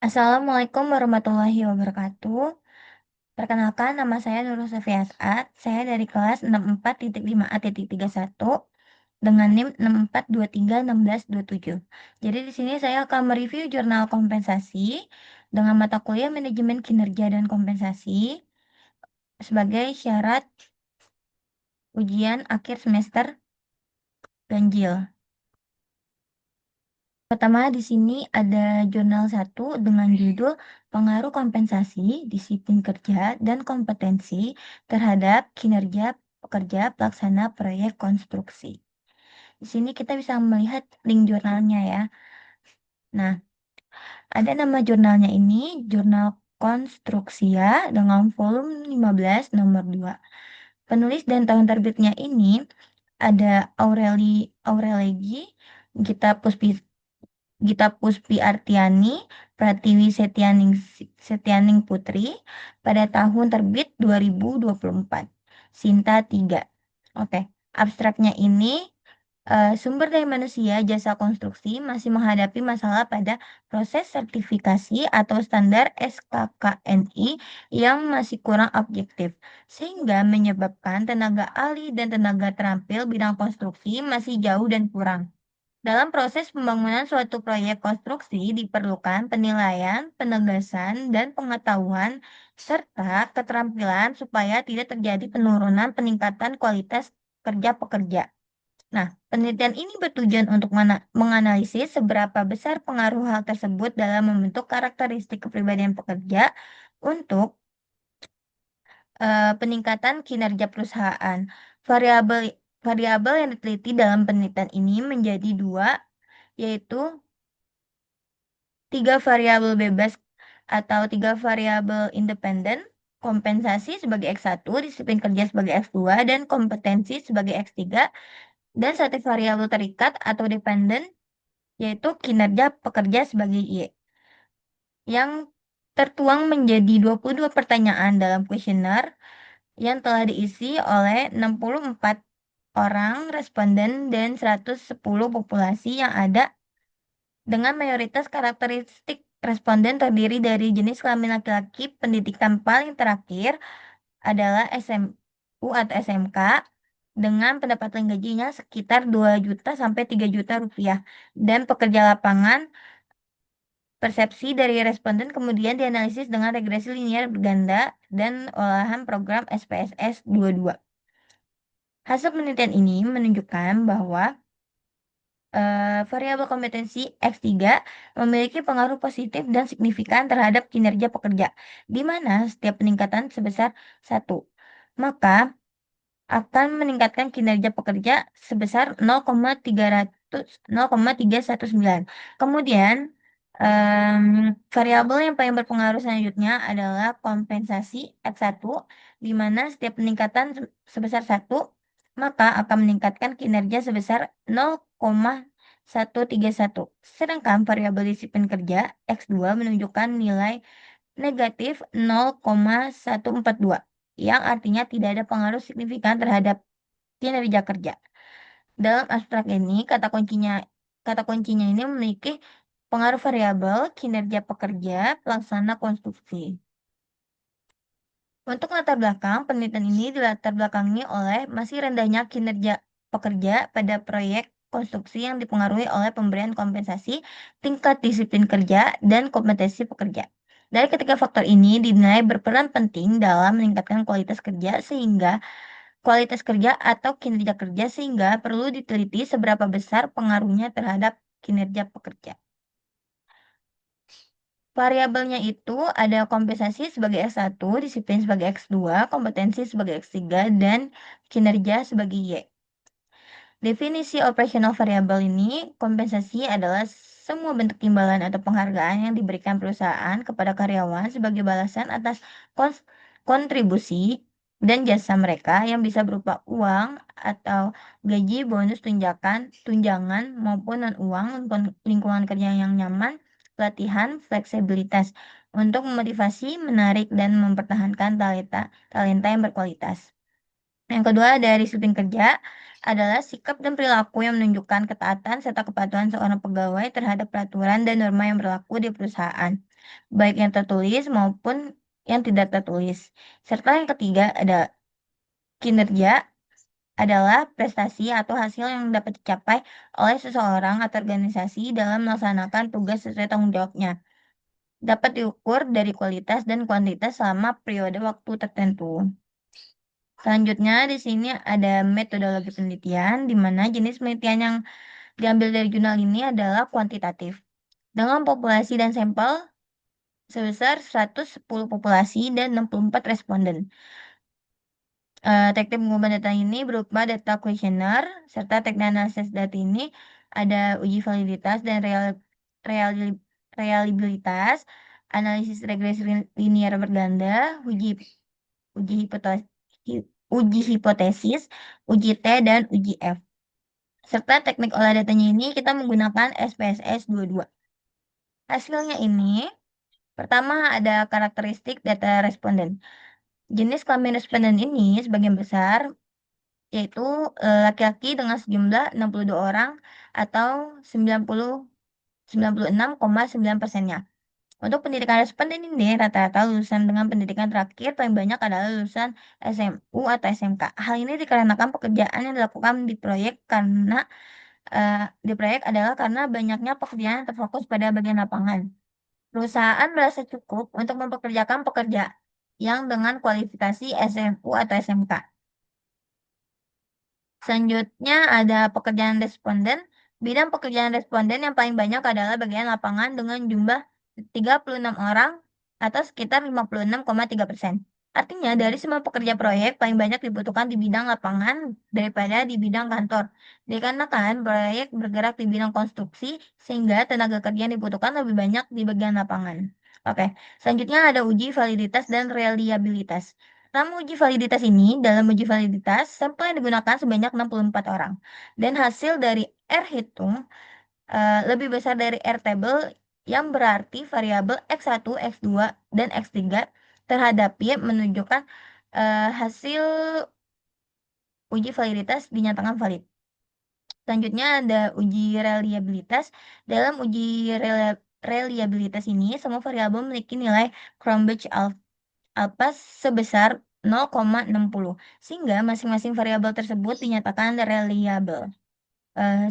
Assalamualaikum warahmatullahi wabarakatuh. Perkenalkan, nama saya Nurul Safiat. Saya dari kelas 64.5A.31 dengan NIM 64231627. Jadi di sini saya akan mereview jurnal kompensasi dengan mata kuliah manajemen kinerja dan kompensasi sebagai syarat ujian akhir semester ganjil. Pertama di sini ada jurnal 1 dengan judul Pengaruh Kompensasi, Disiplin Kerja, dan Kompetensi terhadap Kinerja Pekerja Pelaksana Proyek Konstruksi. Di sini kita bisa melihat link jurnalnya ya. Nah, ada nama jurnalnya ini, Jurnal Konstruksia dengan volume 15 nomor 2. Penulis dan tahun terbitnya ini ada Aurelegi Gita Puspi Artiani, Pratiwi Setianing Putri pada tahun terbit 2024. Sinta 3. Oke, abstraknya ini sumber daya manusia jasa konstruksi masih menghadapi masalah pada proses sertifikasi atau standar SKKNI yang masih kurang objektif, sehingga menyebabkan tenaga ahli dan tenaga terampil bidang konstruksi masih jauh dan kurang. Dalam proses pembangunan suatu proyek konstruksi diperlukan penilaian, penegasan, dan pengetahuan serta keterampilan supaya tidak terjadi penurunan peningkatan kualitas kerja pekerja. Nah, penelitian ini bertujuan untuk menganalisis seberapa besar pengaruh hal tersebut dalam membentuk karakteristik kepribadian pekerja untuk peningkatan kinerja perusahaan. Variabel variabel yang diteliti dalam penelitian ini menjadi dua, yaitu 3 variabel bebas atau 3 variabel independen, kompensasi sebagai X1, disiplin kerja sebagai X2, dan kompetensi sebagai X3, dan 1 variabel terikat atau dependen, yaitu kinerja pekerja sebagai Y, yang tertuang menjadi 22 pertanyaan dalam kuesioner yang telah diisi oleh 64 orang responden dan 110 populasi yang ada dengan mayoritas karakteristik responden terdiri dari jenis kelamin laki-laki, pendidikan paling terakhir adalah SMU atau SMK dengan pendapatan gajinya sekitar 2 juta sampai 3 juta rupiah. Dan pekerja lapangan, persepsi dari responden kemudian dianalisis dengan regresi linier ganda dan olahan program SPSS 22. Hasil penelitian ini menunjukkan bahwa variabel kompetensi X3 memiliki pengaruh positif dan signifikan terhadap kinerja pekerja, di mana setiap peningkatan sebesar 1, maka akan meningkatkan kinerja pekerja sebesar 0,319. Kemudian, variabel yang paling berpengaruh selanjutnya adalah kompensasi X1, di mana setiap peningkatan sebesar 1, maka akan meningkatkan kinerja sebesar 0,131. Sedangkan variabel disiplin kerja X2 menunjukkan nilai negatif 0,142, yang artinya tidak ada pengaruh signifikan terhadap kinerja kerja. Dalam abstrak ini, kata kuncinya ini memiliki pengaruh variabel kinerja pekerja pelaksana konstruksi. Untuk latar belakang, penelitian ini dilatar belakangi oleh masih rendahnya kinerja pekerja pada proyek konstruksi yang dipengaruhi oleh pemberian kompensasi, tingkat disiplin kerja, dan kompetensi pekerja. Dari ketiga faktor ini dinilai berperan penting dalam meningkatkan kualitas kerja atau kinerja kerja sehingga perlu diteliti seberapa besar pengaruhnya terhadap kinerja pekerja. Variabelnya itu ada kompensasi sebagai X1, disiplin sebagai X2, kompetensi sebagai X3, dan kinerja sebagai Y. Definisi operasional variabel ini, kompensasi adalah semua bentuk imbalan atau penghargaan yang diberikan perusahaan kepada karyawan sebagai balasan atas kontribusi dan jasa mereka yang bisa berupa uang atau gaji, bonus, tunjangan maupun non-uang, lingkungan kerja yang nyaman, pelatihan, fleksibilitas untuk memotivasi, menarik, dan mempertahankan talenta yang berkualitas. Yang kedua, dari disiplin kerja adalah sikap dan perilaku yang menunjukkan ketaatan serta kepatuhan seorang pegawai terhadap peraturan dan norma yang berlaku di perusahaan. baik yang tertulis maupun yang tidak tertulis. Serta yang ketiga ada kinerja adalah prestasi atau hasil yang dapat dicapai oleh seseorang atau organisasi dalam melaksanakan tugas sesuai tanggung jawabnya. Dapat diukur dari kualitas dan kuantitas selama periode waktu tertentu. Selanjutnya di sini ada metodologi penelitian, di mana jenis penelitian yang diambil dari jurnal ini adalah kuantitatif. Dengan populasi dan sampel sebesar 110 populasi dan 64 responden. Teknik pengumpulan data ini berupa data kuesioner, serta teknik analisis data ini ada uji validitas dan real- reliabilitas, analisis regresi linear berganda, uji hipotesis, uji hipotesis, uji T, dan uji F. Serta teknik olah datanya ini kita menggunakan SPSS 22. Hasilnya ini, pertama ada karakteristik data responden. Jenis kelamin responden ini sebagian besar yaitu laki-laki dengan sejumlah 62 orang atau 96,9%-nya. Untuk pendidikan responden ini rata-rata lulusan dengan pendidikan terakhir paling banyak adalah lulusan SMU atau SMK. Hal ini dikarenakan pekerjaan yang dilakukan di proyek adalah karena banyaknya pekerjaan yang terfokus pada bagian lapangan. Perusahaan merasa cukup untuk mempekerjakan pekerja yang dengan kualifikasi SMU atau SMK. Selanjutnya ada pekerjaan responden. Bidang pekerjaan responden yang paling banyak adalah bagian lapangan dengan jumlah 36 orang atau sekitar 56,3%. Artinya dari semua pekerja proyek paling banyak dibutuhkan di bidang lapangan daripada di bidang kantor. Dikarenakan proyek bergerak di bidang konstruksi sehingga tenaga kerja yang dibutuhkan lebih banyak di bagian lapangan. Oke, selanjutnya ada uji validitas dan reliabilitas. Dalam uji validitas ini, dalam uji validitas, sampel yang digunakan sebanyak 64 orang. Dan hasil dari R hitung lebih besar dari R table yang berarti variabel X1, X2, dan X3 terhadap Y menunjukkan hasil uji validitas dinyatakan valid. Selanjutnya ada uji reliabilitas. Dalam uji reliabilitas ini, semua variabel memiliki nilai Cronbach alpha sebesar 0,60 sehingga masing-masing variabel tersebut dinyatakan reliable.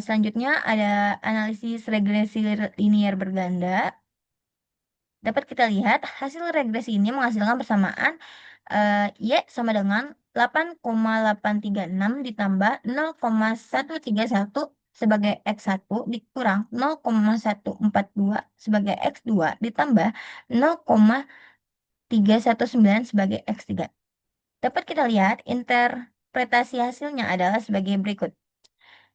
Selanjutnya ada analisis regresi linear berganda. Dapat kita lihat hasil regresi ini menghasilkan persamaan Y sama dengan 8,836 ditambah 0,131 sebagai X1 dikurang 0,142 sebagai X2 ditambah 0,319 sebagai X3. Dapat kita lihat interpretasi hasilnya adalah sebagai berikut.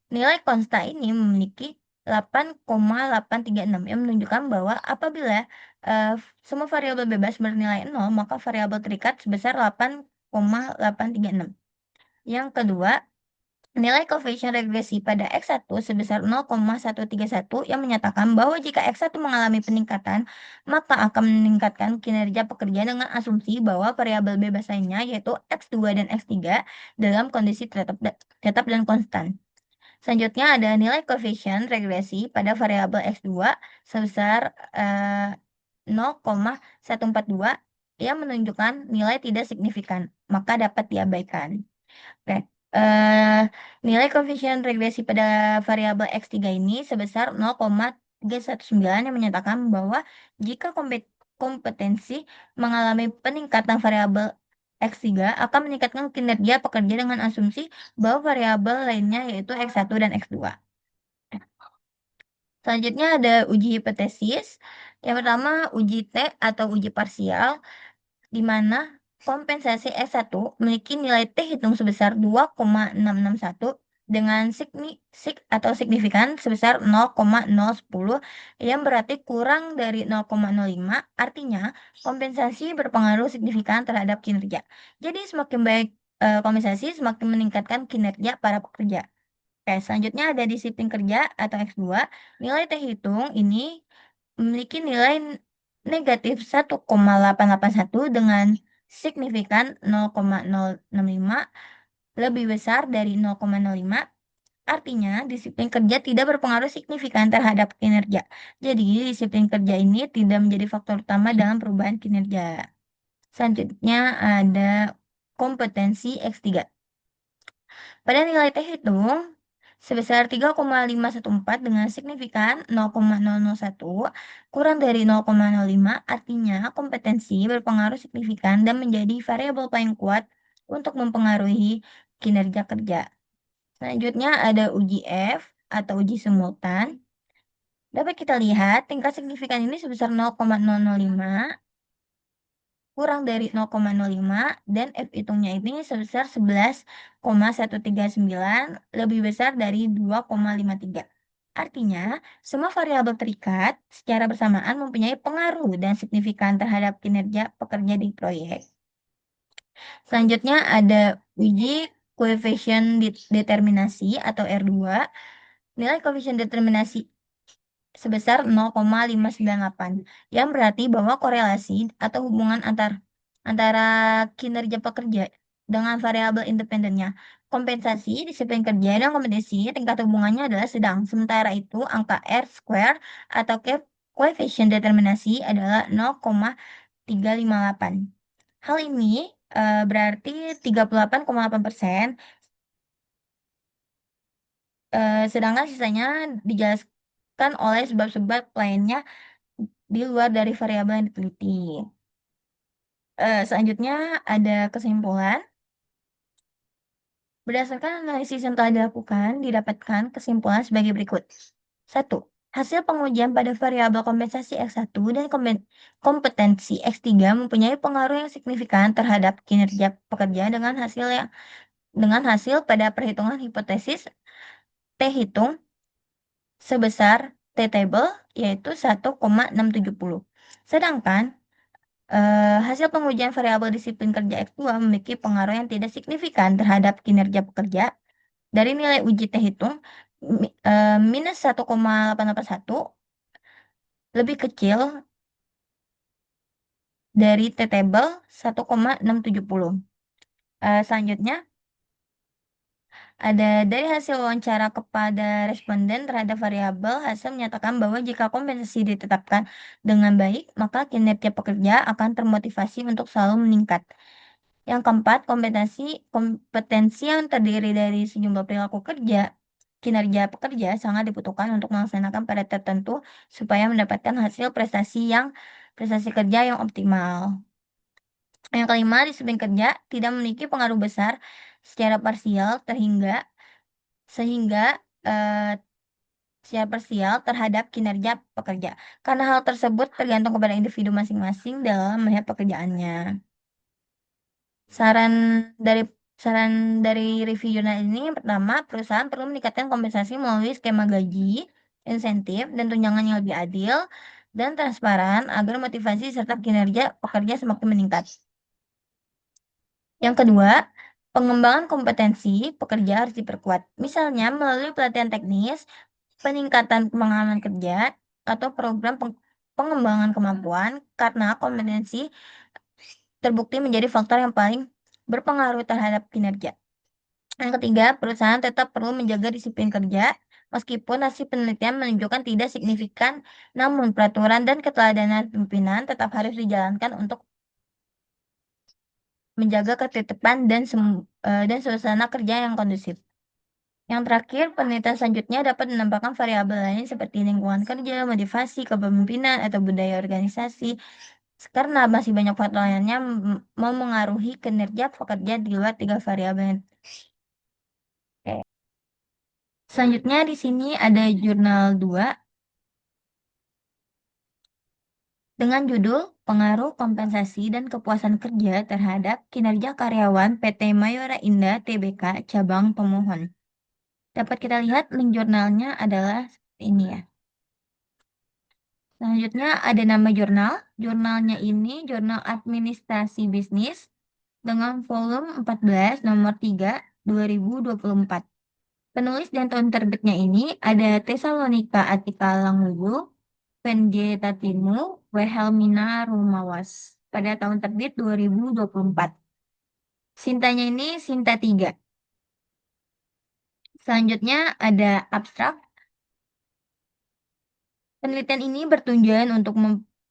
Nilai konsta ini memiliki 8,836 yang menunjukkan bahwa apabila semua variabel bebas bernilai 0, maka variabel terikat sebesar 8,836. Yang kedua, nilai koefisien regresi pada X1 sebesar 0,131 yang menyatakan bahwa jika X1 mengalami peningkatan, maka akan meningkatkan kinerja pekerja dengan asumsi bahwa variabel bebas lainnya yaitu X2 dan X3 dalam kondisi tetap dan konstan. Selanjutnya ada nilai koefisien regresi pada variabel X2 sebesar 0,142 yang menunjukkan nilai tidak signifikan, maka dapat diabaikan. Oke, nilai koefisien regresi pada variabel X3 ini sebesar 0,319 yang menyatakan bahwa jika kompetensi mengalami peningkatan variabel X3 akan meningkatkan kinerja pekerja dengan asumsi bahwa variabel lainnya yaitu X1 dan X2. Selanjutnya ada uji hipotesis. Yang pertama uji T atau uji parsial, di mana kompensasi S1 memiliki nilai T hitung sebesar 2,661 dengan signifikan sebesar 0,010 yang berarti kurang dari 0,05, artinya kompensasi berpengaruh signifikan terhadap kinerja. Jadi semakin baik kompensasi semakin meningkatkan kinerja para pekerja. Oke, selanjutnya ada disiplin kerja atau X2. Nilai T hitung ini memiliki nilai negatif 1,881 dengan signifikan 0,065 lebih besar dari 0,05 Artinya, disiplin kerja tidak berpengaruh signifikan terhadap kinerja. Jadi, disiplin kerja ini tidak menjadi faktor utama dalam perubahan kinerja. Selanjutnya ada kompetensi X3. Pada nilai T hitung sebesar 3,514 dengan signifikan 0,001 kurang dari 0,05, artinya kompetensi berpengaruh signifikan dan menjadi variabel paling kuat untuk mempengaruhi kinerja kerja. Selanjutnya ada uji F atau uji simultan. Dapat kita lihat tingkat signifikan ini sebesar 0,005 kurang dari 0,05 dan F hitungnya ini sebesar 11,139 lebih besar dari 2,53. Artinya, semua variabel terikat secara bersamaan mempunyai pengaruh dan signifikan terhadap kinerja pekerja di proyek. Selanjutnya ada uji koefisien determinasi atau R2. Nilai koefisien determinasi sebesar 0,598, yang berarti bahwa korelasi atau hubungan antara kinerja pekerja dengan variabel independennya. Kompensasi, disiplin kerja, dan kompetensi tingkat hubungannya adalah sedang. Sementara itu, angka R square atau koefisien determinasi adalah 0,358. Hal ini berarti 38,8%, sedangkan sisanya dijelaskan oleh sebab-sebab lainnya di luar dari variabel yang diteliti. Selanjutnya ada kesimpulan. Berdasarkan analisis yang telah dilakukan, didapatkan kesimpulan sebagai berikut. 1. Hasil pengujian pada variabel kompensasi X1 dan kompetensi X3 mempunyai pengaruh yang signifikan terhadap kinerja pekerja dengan hasil pada perhitungan hipotesis T hitung sebesar T-table yaitu 1,670. Sedangkan hasil pengujian variabel disiplin kerja X2 memiliki pengaruh yang tidak signifikan terhadap kinerja pekerja dari nilai uji T hitung minus 1,881 lebih kecil dari T-table 1,670. Selanjutnya ada dari hasil wawancara kepada responden terhadap variabel, hasil menyatakan bahwa jika kompensasi ditetapkan dengan baik, maka kinerja pekerja akan termotivasi untuk selalu meningkat. Yang keempat, kompetensi yang terdiri dari sejumlah perilaku kinerja pekerja sangat dibutuhkan untuk melaksanakan pada tertentu supaya mendapatkan hasil prestasi kerja yang optimal. Yang kelima, disiplin kerja tidak memiliki pengaruh besar secara parsial sehingga eh, secara parsial terhadap kinerja pekerja. Karena hal tersebut tergantung kepada individu masing-masing dalam melihat pekerjaannya. Saran dari saran dari review jurnal ini yang pertama, perusahaan perlu meningkatkan kompensasi melalui skema gaji, insentif, dan tunjangan yang lebih adil dan transparan agar motivasi serta kinerja pekerja semakin meningkat. Yang kedua, pengembangan kompetensi pekerja harus diperkuat. Misalnya melalui pelatihan teknis, peningkatan pengalaman kerja, atau program pengembangan kemampuan karena kompetensi terbukti menjadi faktor yang paling berpengaruh terhadap kinerja. Yang ketiga, perusahaan tetap perlu menjaga disiplin kerja, meskipun hasil penelitian menunjukkan tidak signifikan, namun peraturan dan keteladanan pimpinan tetap harus dijalankan untuk menjaga ketertiban dan suasana kerja yang kondusif. Yang terakhir, penelitian selanjutnya dapat menambahkan variabel lain seperti lingkungan kerja, motivasi, kepemimpinan, atau budaya organisasi, karena masih banyak faktor lainnya memengaruhi kinerja pekerja di luar 3 variabel. Oke. Selanjutnya di sini ada jurnal 2 dengan judul Pengaruh Kompensasi dan Kepuasan Kerja Terhadap Kinerja Karyawan PT Mayora Indah Tbk Cabang Pemohon. Dapat kita lihat link jurnalnya adalah ini ya. Selanjutnya ada nama jurnal. Jurnalnya ini Jurnal Administrasi Bisnis dengan volume 14 nomor 3 2024. Penulis dan tahun terbitnya ini ada Tesalonika Atika Langugu, Venje Tatimu, Wilhelmina Rumawas pada tahun terbit 2024. Sintanya ini Sinta 3. Selanjutnya ada abstrak. Penelitian ini bertujuan untuk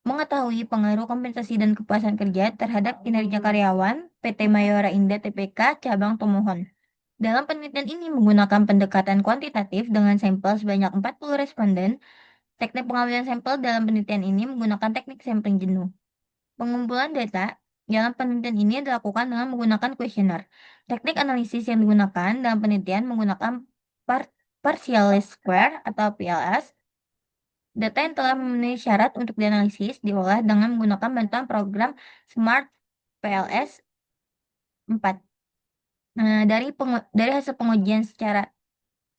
mengetahui pengaruh kompensasi dan kepuasan kerja terhadap kinerja karyawan PT Mayora Indah Tpk cabang Tomohon. Dalam penelitian ini menggunakan pendekatan kuantitatif dengan sampel sebanyak 40 responden. Teknik pengambilan sampel dalam penelitian ini menggunakan teknik sampling jenuh. Pengumpulan data dalam penelitian ini dilakukan dengan menggunakan kuesioner. Teknik analisis yang digunakan dalam penelitian menggunakan partial least square atau PLS. Data yang telah memenuhi syarat untuk dianalisis diolah dengan menggunakan bantuan program Smart PLS 4. Nah, dari hasil pengujian secara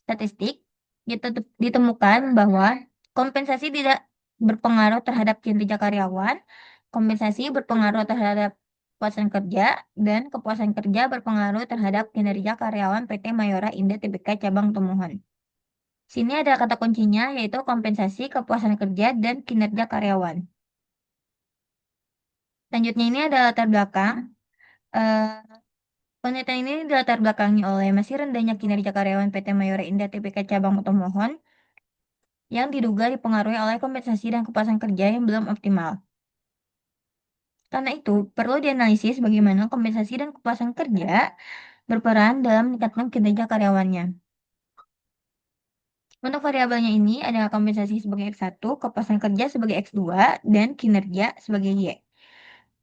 statistik, ditemukan bahwa kompensasi tidak berpengaruh terhadap kinerja karyawan, kompensasi berpengaruh terhadap kepuasan kerja, dan kepuasan kerja berpengaruh terhadap kinerja karyawan PT Mayora Indah Tbk Cabang Tomohon. Sini ada kata kuncinya yaitu kompensasi, kepuasan kerja, dan kinerja karyawan. Selanjutnya ini ada latar belakang. Eh, Penelitian ini dilatar belakangi oleh masih rendahnya kinerja karyawan PT Mayora Indah Tbk Cabang Tomohon yang diduga dipengaruhi oleh kompensasi dan kepuasan kerja yang belum optimal. Karena itu, perlu dianalisis bagaimana kompensasi dan kepuasan kerja berperan dalam meningkatkan kinerja karyawannya. Untuk variabelnya ini ada kompensasi sebagai X1, kepuasan kerja sebagai X2, dan kinerja sebagai Y.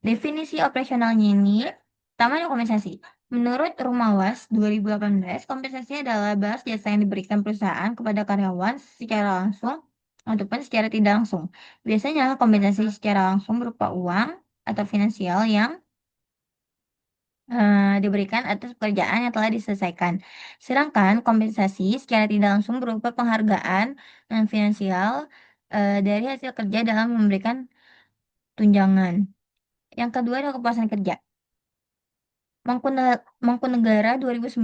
Definisi operasionalnya ini, pertama ada kompensasi. Menurut Rumawas 2018, kompensasi adalah balas jasa yang diberikan perusahaan kepada karyawan secara langsung ataupun secara tidak langsung. Biasanya kompensasi secara langsung berupa uang atau finansial yang diberikan atas pekerjaan yang telah diselesaikan. Sedangkan kompensasi secara tidak langsung berupa penghargaan dan finansial dari hasil kerja dalam memberikan tunjangan. Yang kedua adalah kepuasan kerja. Mangkunegara 2009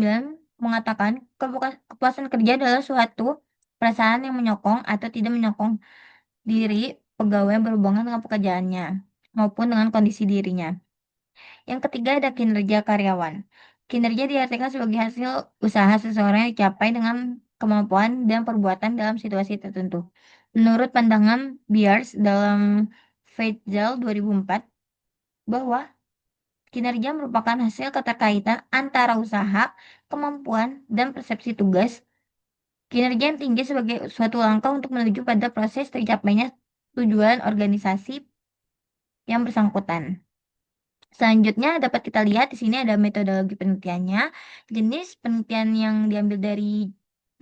mengatakan kepuasan kerja adalah suatu perasaan yang menyokong atau tidak menyokong diri pegawai berhubungan dengan pekerjaannya maupun dengan kondisi dirinya. Yang ketiga ada kinerja karyawan. Kinerja diartikan sebagai hasil usaha seseorang yang dicapai dengan kemampuan dan perbuatan dalam situasi tertentu. Menurut pandangan Beers dalam Faisal 2004 bahwa kinerja merupakan hasil keterkaitan antara usaha, kemampuan, dan persepsi tugas. Kinerja yang tinggi sebagai suatu langkah untuk menuju pada proses tercapainya tujuan organisasi yang bersangkutan. Selanjutnya dapat kita lihat di sini ada metodologi penelitiannya. Jenis penelitian yang diambil dari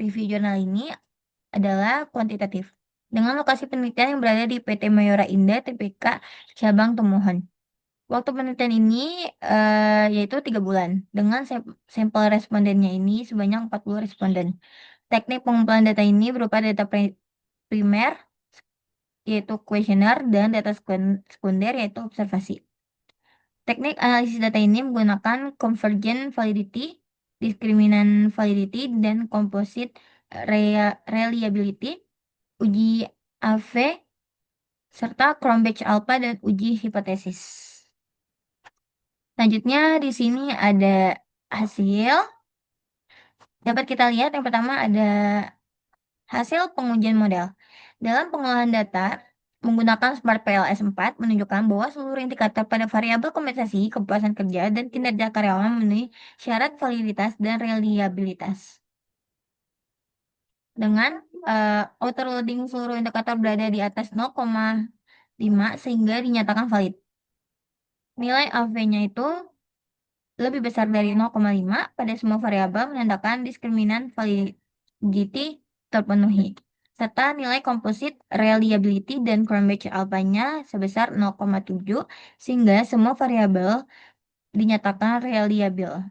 review jurnal ini adalah kuantitatif. Dengan lokasi penelitian yang berada di PT Mayora Indah Tbk Cabang Tomohon. Waktu penelitian ini yaitu 3 bulan. Dengan sampel respondennya ini sebanyak 40 responden. Teknik pengumpulan data ini berupa data primer yaitu kuesioner dan data sekunder yaitu observasi. Teknik analisis data ini menggunakan convergent validity, diskriminan validity, dan composite reliability, uji AV, serta Cronbach alpha dan uji hipotesis. Selanjutnya di sini ada hasil. Dapat kita lihat yang pertama ada hasil pengujian model. Dalam pengolahan data menggunakan Smart PLS 4 menunjukkan bahwa seluruh indikator pada variabel kompensasi, kepuasan kerja, dan kinerja karyawan memenuhi syarat validitas dan reliabilitas. Dengan autoloading seluruh indikator berada di atas 0,5 sehingga dinyatakan valid. Nilai AV-nya itu lebih besar dari 0,5 pada semua variabel menandakan diskriminan validity terpenuhi, serta nilai komposit reliability dan Cronbach alpha-nya sebesar 0,7 sehingga semua variabel dinyatakan reliable.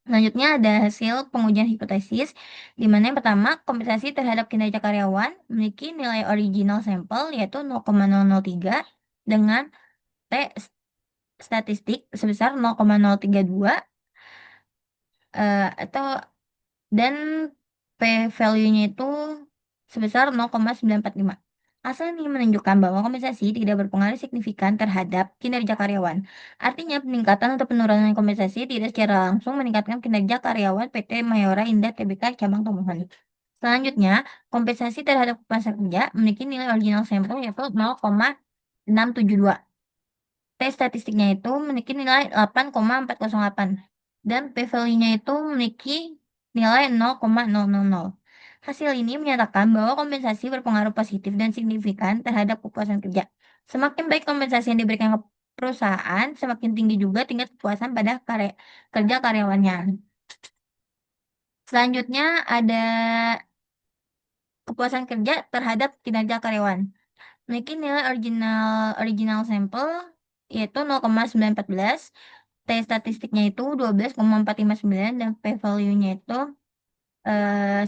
Selanjutnya ada hasil pengujian hipotesis, di mana yang pertama kompensasi terhadap kinerja karyawan memiliki nilai original sampel yaitu 0,003 dengan T statistik sebesar 0,032 atau dan p-value-nya itu sebesar 0,945. Hasil ini menunjukkan bahwa kompensasi tidak berpengaruh signifikan terhadap kinerja karyawan. Artinya, peningkatan atau penurunan kompensasi tidak secara langsung meningkatkan kinerja karyawan PT Mayora Indah Tbk cabang Tomohon. Selanjutnya, kompensasi terhadap kepuasan kerja memiliki nilai original sampel yaitu 0,672. Tes statistiknya itu memiliki nilai 8,408 dan p-value-nya itu memiliki nilai 0,000. Hasil ini menyatakan bahwa kompensasi berpengaruh positif dan signifikan terhadap kepuasan kerja. Semakin baik kompensasi yang diberikan ke perusahaan, semakin tinggi juga tingkat kepuasan pada kerja karyawannya. Selanjutnya ada kepuasan kerja terhadap kinerja karyawan. Memiliki nilai original sampel yaitu 0,914, T statistiknya itu 12,459 dan p-value-nya itu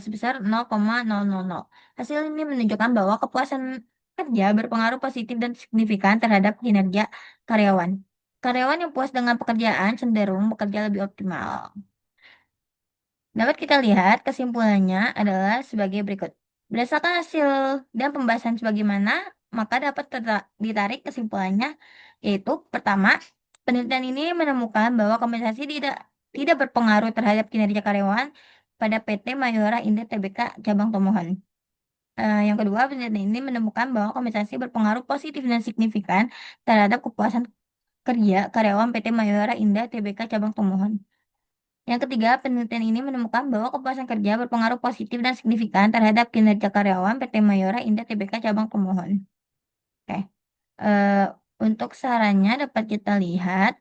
sebesar 0,000. Hasil ini menunjukkan bahwa kepuasan kerja berpengaruh positif dan signifikan terhadap kinerja karyawan. Karyawan yang puas dengan pekerjaan cenderung bekerja lebih optimal. Dapat kita lihat kesimpulannya adalah sebagai berikut. Berdasarkan hasil dan pembahasan sebagaimana, maka dapat ditarik kesimpulannya, yaitu pertama, penelitian ini menemukan bahwa kompensasi tidak berpengaruh terhadap kinerja karyawan pada PT Mayora Indah Tbk cabang Tomohon. Yang kedua, penelitian ini menemukan bahwa kompensasi berpengaruh positif dan signifikan terhadap kepuasan kerja karyawan PT Mayora Indah Tbk cabang Tomohon. Yang ketiga, penelitian ini menemukan bahwa kepuasan kerja berpengaruh positif dan signifikan terhadap kinerja karyawan PT Mayora Indah Tbk cabang Pemohon. Oke, eh, untuk sarannya dapat kita lihat.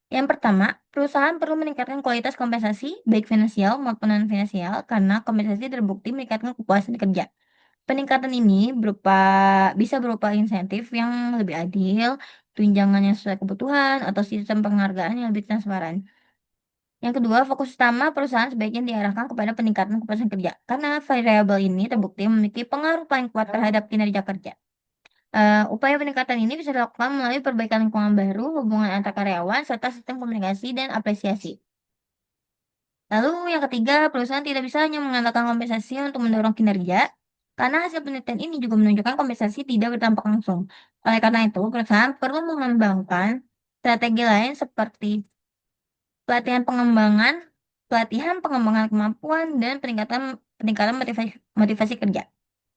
Yang pertama, perusahaan perlu meningkatkan kualitas kompensasi, baik finansial maupun non-finansial, karena kompensasi terbukti meningkatkan kepuasan kerja. Peningkatan ini bisa berupa insentif yang lebih adil, tunjangan yang sesuai kebutuhan, atau sistem penghargaan yang lebih transparan. Yang kedua, fokus utama perusahaan sebaiknya diarahkan kepada peningkatan kepuasan kerja, karena variabel ini terbukti memiliki pengaruh paling kuat terhadap kinerja kerja. Upaya peningkatan ini bisa dilakukan melalui perbaikan lingkungan baru, hubungan antar karyawan, serta sistem komunikasi dan apresiasi. Lalu yang ketiga, perusahaan tidak bisa hanya mengandalkan kompensasi untuk mendorong kinerja, karena hasil penelitian ini juga menunjukkan kompensasi tidak berdampak langsung. Oleh karena itu, perusahaan perlu mengembangkan strategi lain seperti pelatihan pengembangan pengembangan kemampuan, dan peningkatan motivasi kerja.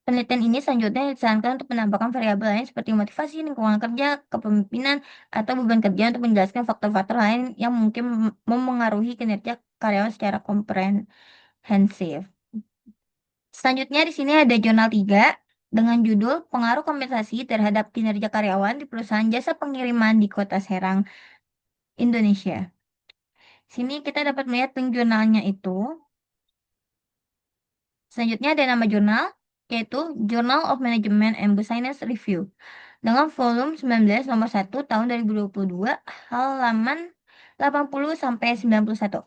Penelitian ini selanjutnya disarankan untuk menambahkan variabel lain seperti motivasi, lingkungan kerja, kepemimpinan, atau beban kerja untuk menjelaskan faktor-faktor lain yang mungkin memengaruhi kinerja karyawan secara komprehensif. Selanjutnya di sini ada jurnal 3 dengan judul Pengaruh Kompensasi Terhadap Kinerja Karyawan di Perusahaan Jasa Pengiriman di Kota Serang, Indonesia. Sini kita dapat melihat link jurnalnya itu. Selanjutnya ada nama jurnal, yaitu Journal of Management and Business Review. Dengan volume 19 nomor 1 tahun 2022, halaman 80 sampai 91.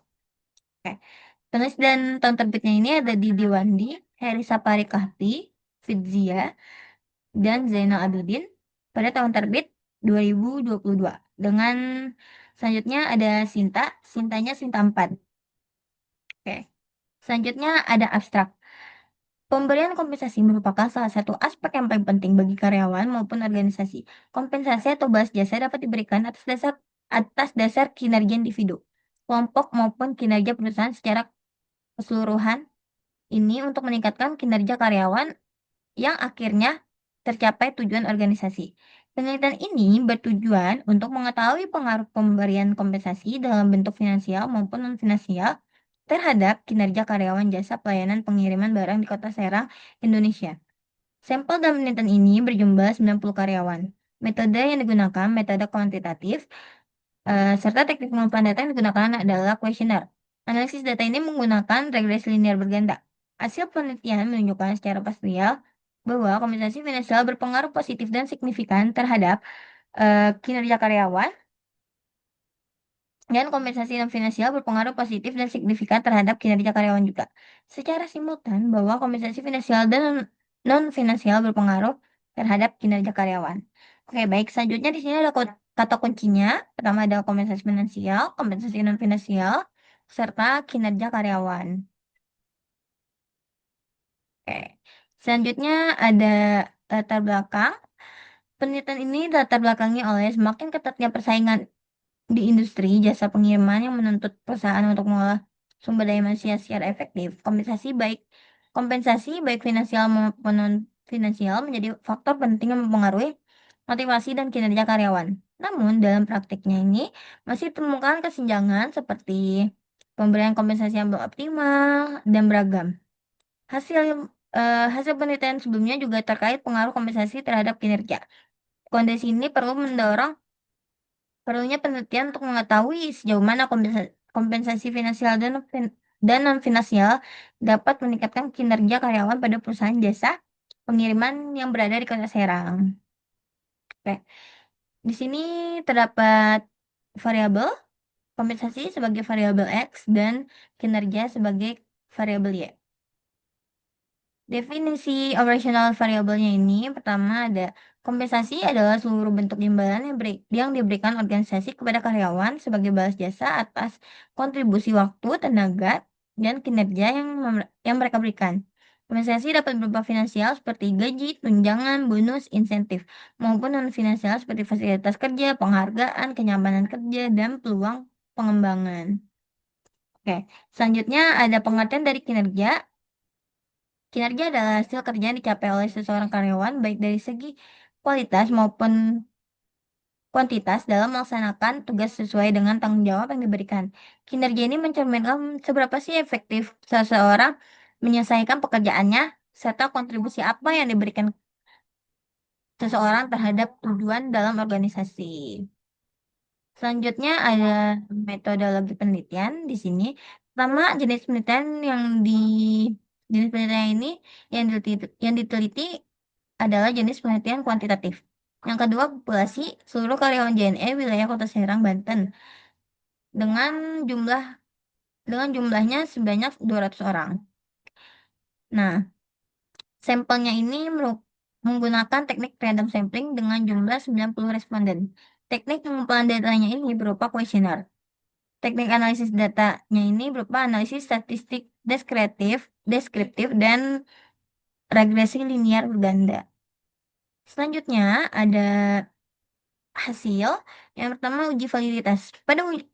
Oke. Penulis dan tahun terbitnya ini ada Didi Wandi, Heri Sapari Kahti, Fidzia, dan Zainal Abidin pada tahun terbit 2022. Dengan selanjutnya ada Sintanya Sinta 4. Oke. Selanjutnya ada abstrak. Pemberian kompensasi merupakan salah satu aspek yang paling penting bagi karyawan maupun organisasi. Kompensasi atau balas jasa dapat diberikan atas dasar kinerja individu, kelompok maupun kinerja perusahaan secara keseluruhan. Ini untuk meningkatkan kinerja karyawan yang akhirnya tercapai tujuan organisasi. Penelitian ini bertujuan untuk mengetahui pengaruh pemberian kompensasi dalam bentuk finansial maupun non-finansial terhadap kinerja karyawan jasa pelayanan pengiriman barang di Kota Serang, Indonesia. Sampel dalam penelitian ini berjumlah 90 karyawan. Metode yang digunakan metode kuantitatif, serta teknik pengumpulan data yang digunakan adalah kuesioner. Analisis data ini menggunakan regresi linear berganda. Hasil penelitian menunjukkan secara pastial bahwa kompensasi finansial berpengaruh positif dan signifikan terhadap kinerja karyawan, dan kompensasi non finansial berpengaruh positif dan signifikan terhadap kinerja karyawan juga. Secara simultan bahwa kompensasi finansial dan non finansial berpengaruh terhadap kinerja karyawan. Oke, baik. Selanjutnya di sini ada kata kuncinya. Pertama ada kompensasi finansial, kompensasi non finansial, serta kinerja karyawan. Oke. Selanjutnya ada latar belakang. Penelitian ini latar belakangi oleh semakin ketatnya persaingan di industri jasa pengiriman yang menuntut perusahaan untuk mengolah sumber daya manusia secara efektif. Kompensasi baik finansial maupun non finansial menjadi faktor penting yang mempengaruhi motivasi dan kinerja karyawan. Namun dalam praktiknya ini masih ditemukan kesenjangan seperti pemberian kompensasi yang belum optimal dan beragam. Hasil penelitian sebelumnya juga terkait pengaruh kompensasi terhadap kinerja. Kondisi ini perlunya penelitian untuk mengetahui sejauh mana kompensasi finansial dan non-finansial dapat meningkatkan kinerja karyawan pada perusahaan jasa pengiriman yang berada di Kota Serang. Oke, di sini terdapat variabel kompensasi sebagai variabel X dan kinerja sebagai variabel Y. Definisi operasional variabelnya ini pertama ada kompensasi adalah seluruh bentuk imbalan yang diberikan organisasi kepada karyawan sebagai balas jasa atas kontribusi waktu, tenaga, dan kinerja yang mereka berikan. Kompensasi dapat berupa finansial seperti gaji, tunjangan, bonus, insentif, maupun non-finansial seperti fasilitas kerja, penghargaan, kenyamanan kerja, dan peluang pengembangan. Oke, selanjutnya ada pengertian dari kinerja. Kinerja adalah hasil kerja yang dicapai oleh seseorang karyawan baik dari segi kualitas maupun kuantitas dalam melaksanakan tugas sesuai dengan tanggung jawab yang diberikan. Kinerja ini mencerminkan seberapa sih efektif seseorang menyelesaikan pekerjaannya serta kontribusi apa yang diberikan seseorang terhadap tujuan dalam organisasi. Selanjutnya ada metodologi penelitian di sini. Pertama, jenis penelitian ini yang diteliti adalah jenis penelitian kuantitatif. Yang kedua, populasi seluruh karyawan JNE wilayah Kota Serang, Banten dengan jumlah dengan jumlahnya sebanyak 200 orang. Nah, sampelnya ini menggunakan teknik random sampling dengan jumlah 90 responden. Teknik pengumpulan datanya ini berupa kuesioner. Teknik analisis datanya ini berupa analisis statistik deskriptif dan regresi linear berganda. Selanjutnya ada hasil. Yang pertama uji validitas.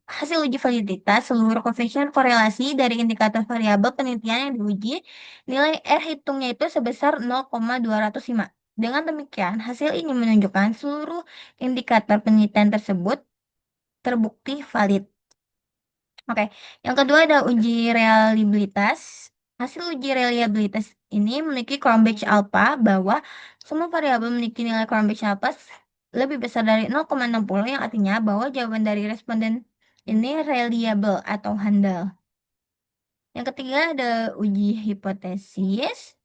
Hasil uji validitas, seluruh koefisien korelasi dari indikator variabel penelitian yang diuji, nilai R hitungnya itu sebesar 0,205. Dengan demikian, hasil ini menunjukkan seluruh indikator penelitian tersebut terbukti valid. Oke, yang kedua ada uji reliabilitas. Hasil uji reliabilitas ini memiliki Cronbach alpha bahwa semua variabel memiliki nilai Cronbach alpha lebih besar dari 0,60 yang artinya bahwa jawaban dari responden ini reliable atau handal. Yang ketiga ada uji hipotesis.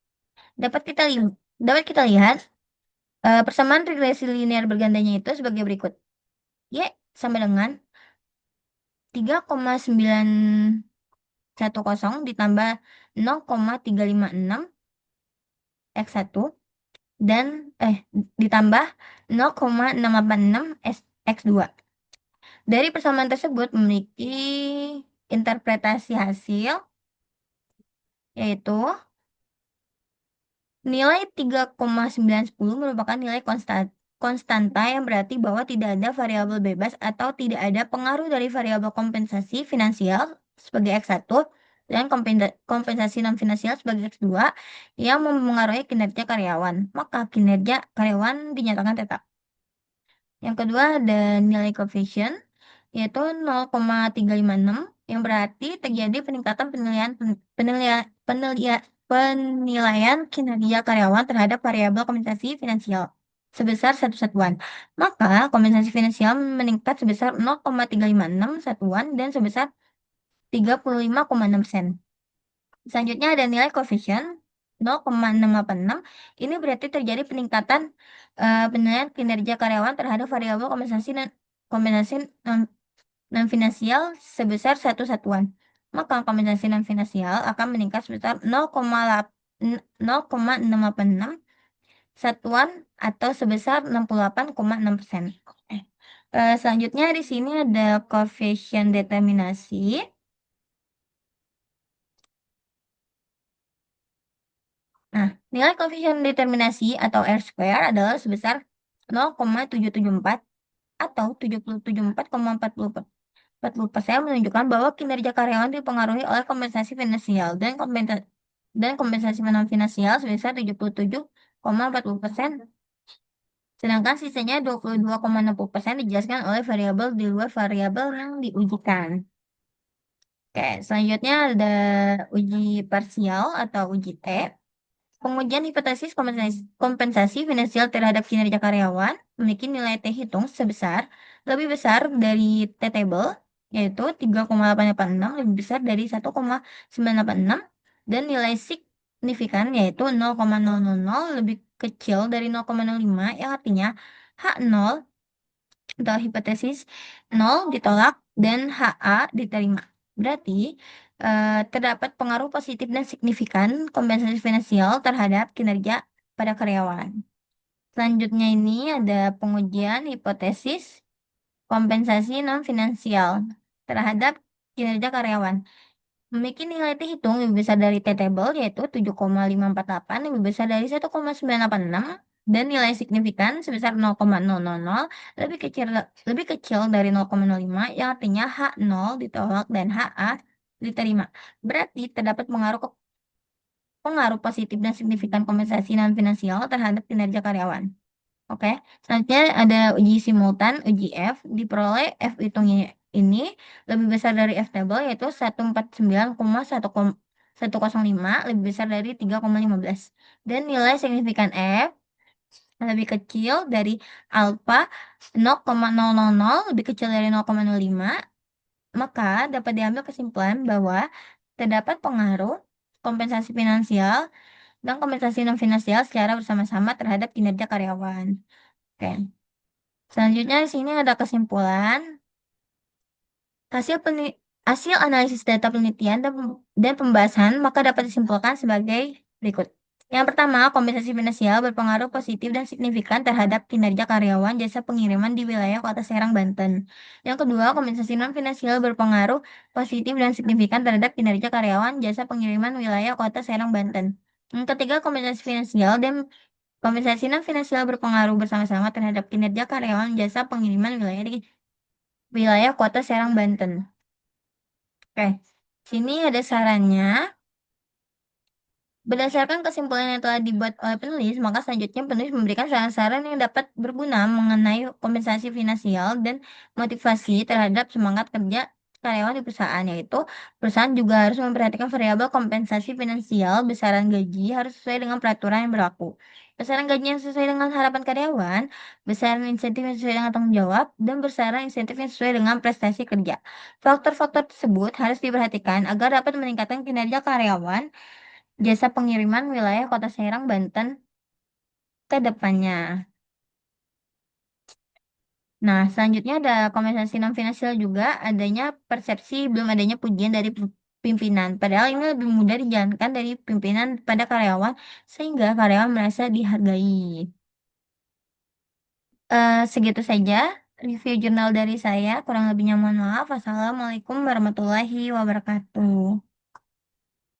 Dapat kita lihat persamaan regresi linear bergandanya itu sebagai berikut. Y sama dengan 3,910 ditambah 0,356 X1 dan ditambah 0,686 X2. Dari persamaan tersebut memiliki interpretasi hasil yaitu nilai 3,910 merupakan nilai konstanta yang berarti bahwa tidak ada variabel bebas atau tidak ada pengaruh dari variabel kompensasi finansial sebagai X1 dan kompensasi non-finansial sebagai X2 yang mempengaruhi kinerja karyawan. Maka kinerja karyawan dinyatakan tetap. Yang kedua ada nilai koefisien yaitu 0,356 yang berarti terjadi peningkatan penilaian kinerja karyawan terhadap variabel kompensasi finansial sebesar 1 satuan. Maka kompensasi finansial meningkat sebesar 0,356 satuan dan sebesar 35,6%. Selanjutnya ada nilai koefisien 0,686. Ini berarti terjadi peningkatan penilaian kinerja karyawan terhadap variabel kompensasi non-finansial sebesar 1 satuan. Maka kompensasi non-finansial akan meningkat sebesar 0,686 satuan atau sebesar 68,6%. Selanjutnya di sini ada koefisien determinasi. Nah, Nilai koefisien determinasi atau R-square adalah sebesar 0,774 atau 77,40% menunjukkan bahwa kinerja karyawan dipengaruhi oleh kompensasi finansial dan kompensasi non finansial sebesar 77,40%. Sedangkan sisanya 22,60% dijelaskan oleh variabel di luar variabel yang diujikan. Oke, selanjutnya ada uji parsial atau uji T. Pengujian hipotesis kompensasi finansial terhadap kinerja karyawan memiliki nilai T hitung sebesar lebih besar dari T table, yaitu 3,886 lebih besar dari 1,986, dan nilai signifikan yaitu 0,000 lebih kecil dari 0,05, yang artinya H0 atau hipotesis 0 ditolak dan HA diterima. Berarti terdapat pengaruh positif dan signifikan kompensasi finansial terhadap kinerja pada karyawan. Selanjutnya ini ada pengujian hipotesis kompensasi non finansial terhadap kinerja karyawan. Memiliki nilai T hitung lebih besar dari T table, yaitu 7,548 lebih besar dari 1,986, dan nilai signifikan sebesar 0,000 lebih kecil dari 0,05, yang artinya H0 ditolak dan HA diterima. Berarti terdapat pengaruh positif dan signifikan kompensasi non finansial terhadap kinerja karyawan. Oke, selanjutnya ada uji simultan, uji F, diperoleh F hitungnya ini lebih besar dari F table, yaitu 149,105 lebih besar dari 3,15. Dan nilai signifikan F lebih kecil dari alfa 0,000 lebih kecil dari 0,05, maka dapat diambil kesimpulan bahwa terdapat pengaruh kompensasi finansial dan kompensasi non finansial secara bersama-sama terhadap kinerja karyawan. Oke. Selanjutnya di sini ada kesimpulan. Hasil analisis data penelitian dan pembahasan maka dapat disimpulkan sebagai berikut. Yang pertama, kompensasi finansial berpengaruh positif dan signifikan terhadap kinerja karyawan jasa pengiriman di wilayah Kota Serang, Banten. Yang kedua, kompensasi non finansial berpengaruh positif dan signifikan terhadap kinerja karyawan jasa pengiriman wilayah Kota Serang, Banten. Yang ketiga, kompensasi non finansial berpengaruh bersama-sama terhadap kinerja karyawan jasa pengiriman wilayah Kota Serang, Banten. Oke, sini ada sarannya. Berdasarkan kesimpulan yang telah dibuat oleh penulis, maka selanjutnya penulis memberikan saran-saran yang dapat berguna mengenai kompensasi finansial dan motivasi terhadap semangat kerja karyawan di perusahaan, yaitu perusahaan juga harus memperhatikan variabel kompensasi finansial, besaran gaji harus sesuai dengan peraturan yang berlaku. Besaran gaji yang sesuai dengan harapan karyawan, besaran insentif yang sesuai dengan tanggung jawab, dan besaran insentif yang sesuai dengan prestasi kerja. Faktor-faktor tersebut harus diperhatikan agar dapat meningkatkan kinerja karyawan jasa pengiriman wilayah Kota Serang, Banten ke depannya. Nah, selanjutnya ada kompensasi non finansial juga adanya persepsi belum adanya pujian dari pimpinan. Padahal ini lebih mudah dijalankan dari pimpinan pada karyawan sehingga karyawan merasa dihargai. Segitu saja review jurnal dari saya. Kurang lebihnya mohon maaf. Wassalamualaikum warahmatullahi wabarakatuh.